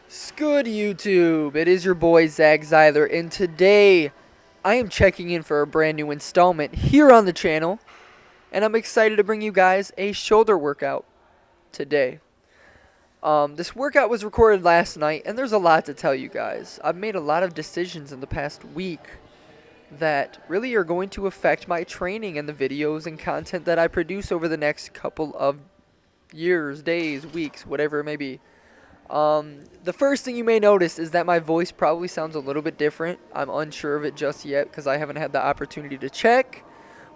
Scood YouTube, it is your boy Zach Zeiler, and today I am checking in for a brand new installment here on the channel, and I'm excited to bring you guys a shoulder workout today. This workout was recorded last night, and there's a lot to tell you guys. I've made a lot of decisions in the past week that really are going to affect my training and the videos and content that I produce over the next couple of years, days, weeks, whatever it may be. The first thing you may notice is that my voice probably sounds a little bit different. I'm unsure of it just yet because I haven't had the opportunity to check.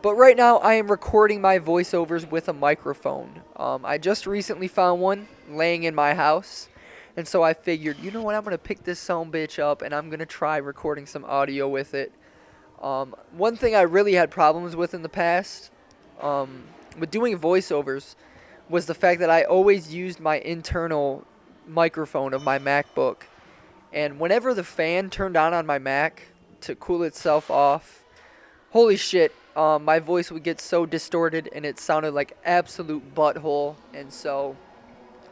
But right now I am recording my voiceovers with a microphone. I just recently found one laying in my house. And so I figured, you know what, I'm going to pick this bitch up and I'm going to try recording some audio with it. One thing I really had problems with in the past, with doing voiceovers, was the fact that I always used my internal microphone of my MacBook, and whenever the fan turned on my Mac to cool itself off, holy shit, my voice would get so distorted and it sounded like absolute butthole. And so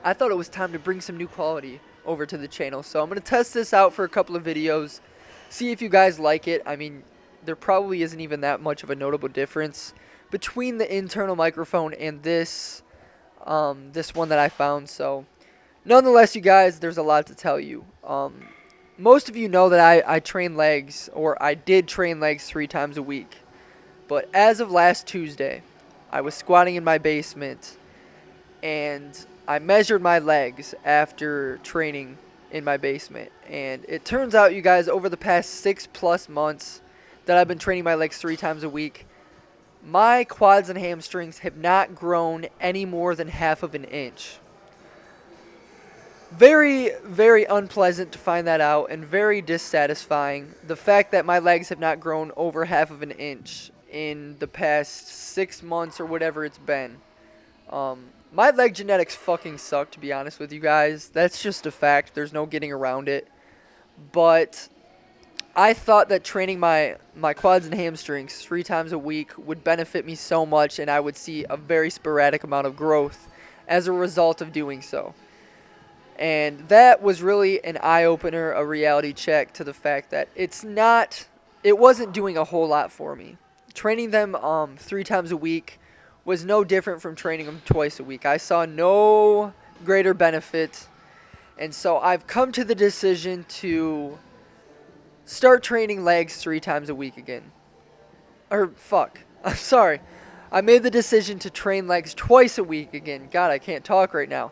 I thought it was time to bring some new quality over to the channel. So I'm going to test this out for a couple of videos, see if you guys like it. I mean, there probably isn't even that much of a notable difference between the internal microphone and this one that I found. So nonetheless, you guys, there's a lot to tell you. Most of you know that I train legs, or I did train legs 3 times a week. But as of last Tuesday, I was squatting in my basement, and I measured my legs after training in my basement. And it turns out, you guys, over the past 6+ months that I've been training my legs 3 times a week, my quads and hamstrings have not grown any more than half of an inch. Very, very unpleasant to find that out, and very dissatisfying. The fact that my legs have not grown over half of an inch in the past 6 months or whatever it's been. My leg genetics fucking suck, to be honest with you guys. That's just a fact. There's no getting around it. But I thought that training my quads and hamstrings 3 times a week would benefit me so much, and I would see a very sporadic amount of growth as a result of doing so. And that was really an eye-opener, a reality check to the fact that it wasn't doing a whole lot for me. Training them 3 times a week was no different from training them twice a week. I saw no greater benefit, and so I've come to the decision to start training legs 3 times a week again. I'm sorry. I made the decision to train legs twice a week again. God, I can't talk right now.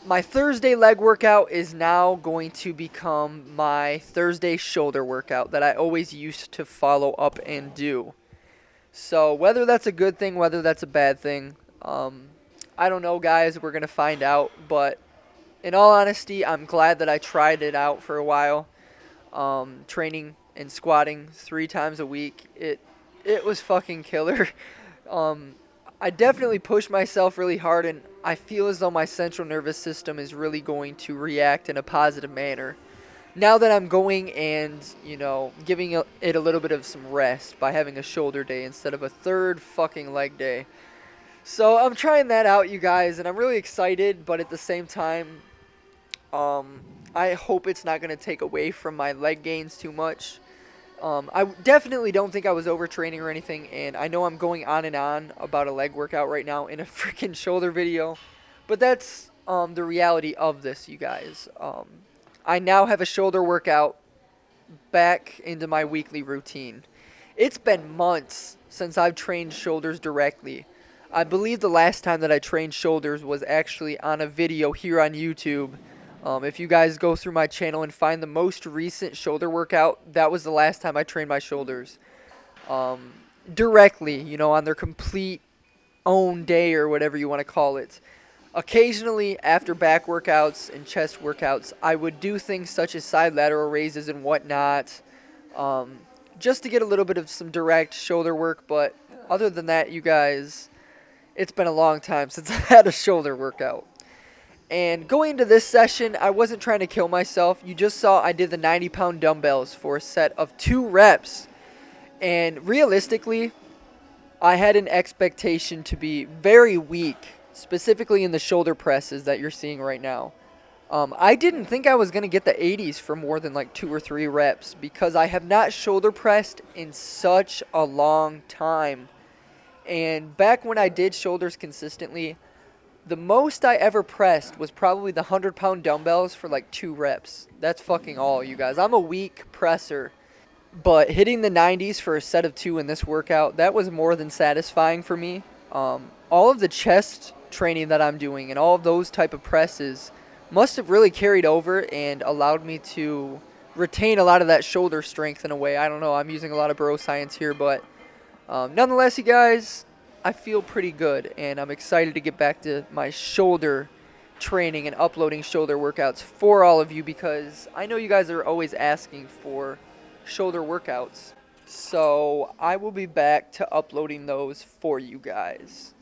My Thursday leg workout is now going to become my Thursday shoulder workout that I always used to follow up and do. So whether that's a good thing, whether that's a bad thing, I don't know, guys. We're going to find out. But in all honesty, I'm glad that I tried it out for a while. Training and squatting 3 times a week. It was fucking killer. I definitely pushed myself really hard, and I feel as though my central nervous system is really going to react in a positive manner. Now that I'm going and, giving it a little bit of some rest by having a shoulder day instead of a third fucking leg day. So I'm trying that out, you guys, and I'm really excited, but at the same time, I hope it's not going to take away from my leg gains too much. I definitely don't think I was overtraining or anything, and I know I'm going on and on about a leg workout right now in a freaking shoulder video, but that's the reality of this, you guys. I now have a shoulder workout back into my weekly routine. It's been months since I've trained shoulders directly. I believe the last time that I trained shoulders was actually on a video here on YouTube. If you guys go through my channel and find the most recent shoulder workout, that was the last time I trained my shoulders. Directly, on their complete own day or whatever you want to call it. Occasionally, after back workouts and chest workouts, I would do things such as side lateral raises and whatnot, just to get a little bit of some direct shoulder work. But other than that, you guys, it's been a long time since I've had a shoulder workout. And going into this session, I wasn't trying to kill myself. You just saw I did the 90-pound dumbbells for a set of 2 reps. And realistically, I had an expectation to be very weak, specifically in the shoulder presses that you're seeing right now. I didn't think I was going to get the 80s for more than like 2 or 3 reps because I have not shoulder pressed in such a long time. And back when I did shoulders consistently, the most I ever pressed was probably the 100-pound dumbbells for like 2 reps. That's fucking all, you guys. I'm a weak presser. But hitting the 90s for a set of 2 in this workout, that was more than satisfying for me. All of the chest training that I'm doing and all of those type of presses must have really carried over and allowed me to retain a lot of that shoulder strength in a way. I don't know. I'm using a lot of bro science here, but nonetheless, you guys, I feel pretty good, and I'm excited to get back to my shoulder training and uploading shoulder workouts for all of you because I know you guys are always asking for shoulder workouts. So I will be back to uploading those for you guys.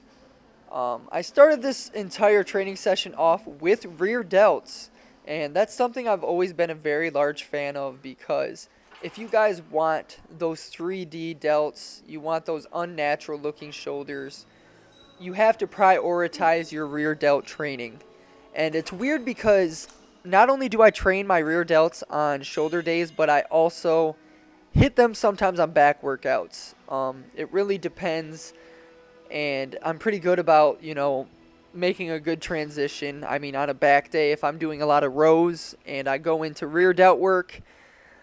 I started this entire training session off with rear delts, and that's something I've always been a very large fan of because if you guys want those 3D delts, you want those unnatural looking shoulders, you have to prioritize your rear delt training. And it's weird because not only do I train my rear delts on shoulder days, but I also hit them sometimes on back workouts. It really depends, and I'm pretty good about, making a good transition. I mean, on a back day, if I'm doing a lot of rows and I go into rear delt work,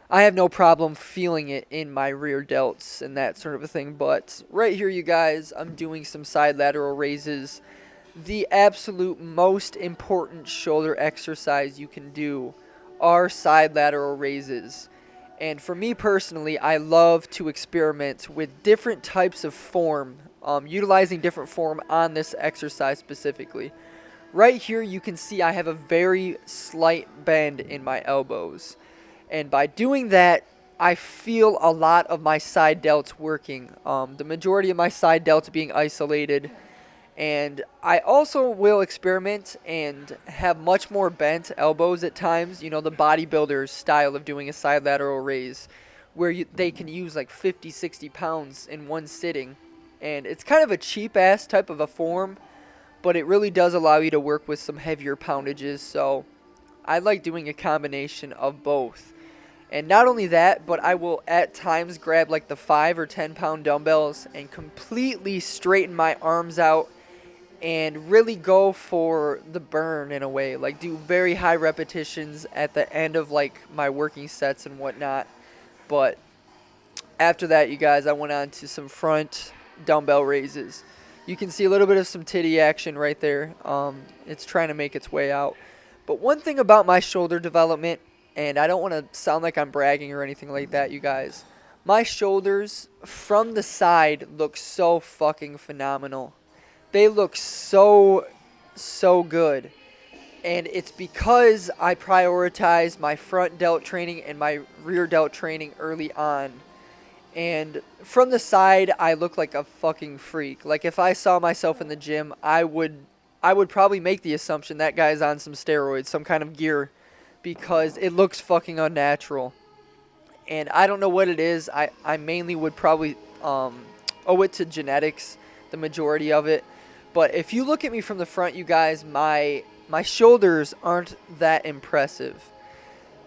I have no problem feeling it in my rear delts and that sort of a thing. But right here, you guys, I'm doing some side lateral raises. The absolute most important shoulder exercise you can do are side lateral raises. And for me personally, I love to experiment with different types of form, utilizing different form on this exercise specifically. Right here, you can see I have a very slight bend in my elbows. And by doing that, I feel a lot of my side delts working. The majority of my side delts being isolated. And I also will experiment and have much more bent elbows at times. The bodybuilder's style of doing a side lateral raise where they can use like 50, 60 pounds in one sitting. And it's kind of a cheap-ass type of a form, but it really does allow you to work with some heavier poundages. So I like doing a combination of both. And not only that, but I will at times grab like the 5 or 10 pound dumbbells and completely straighten my arms out and really go for the burn in a way, like do very high repetitions at the end of like my working sets and whatnot. But after that, you guys, I went on to some front dumbbell raises. You can see a little bit of some titty action right there. It's trying to make its way out. But one thing about my shoulder development, and I don't want to sound like I'm bragging or anything like that, you guys, my shoulders from the side look so fucking phenomenal. They look so good. And it's because I prioritize my front delt training and my rear delt training early on. And from the side, I look like a fucking freak. Like if I saw myself in the gym, I would probably make the assumption that guy's on some steroids, some kind of gear, because it looks fucking unnatural. And I don't know what it is. I mainly would probably owe it to genetics, the majority of it. But if you look at me from the front, you guys, my shoulders aren't that impressive.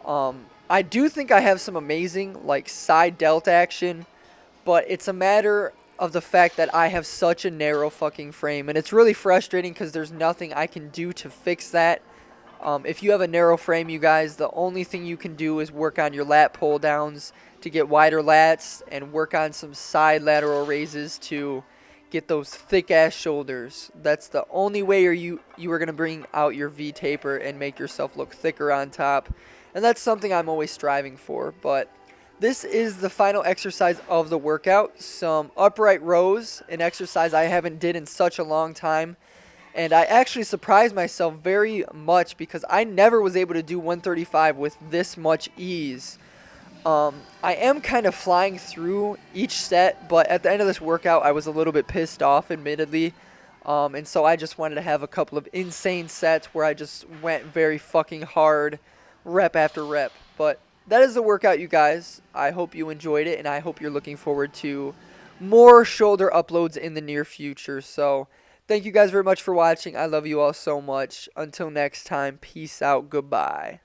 I do think I have some amazing like side delt action, but it's a matter of the fact that I have such a narrow fucking frame, and it's really frustrating because there's nothing I can do to fix that. If you have a narrow frame, you guys, the only thing you can do is work on your lat pull downs to get wider lats and work on some side lateral raises to get those thick ass shoulders. That's the only way you are going to bring out your V taper and make yourself look thicker on top. And that's something I'm always striving for. But this is the final exercise of the workout. Some upright rows, an exercise I haven't did in such a long time. And I actually surprised myself very much because I never was able to do 135 with this much ease. I am kind of flying through each set, but at the end of this workout, I was a little bit pissed off, admittedly. And so I just wanted to have a couple of insane sets where I just went very fucking hard, rep after rep. But that is the workout, you guys. I hope you enjoyed it, and I hope you're looking forward to more shoulder uploads in the near future. So Thank you guys very much for watching. I love you all so much. Until next time, peace out. Goodbye.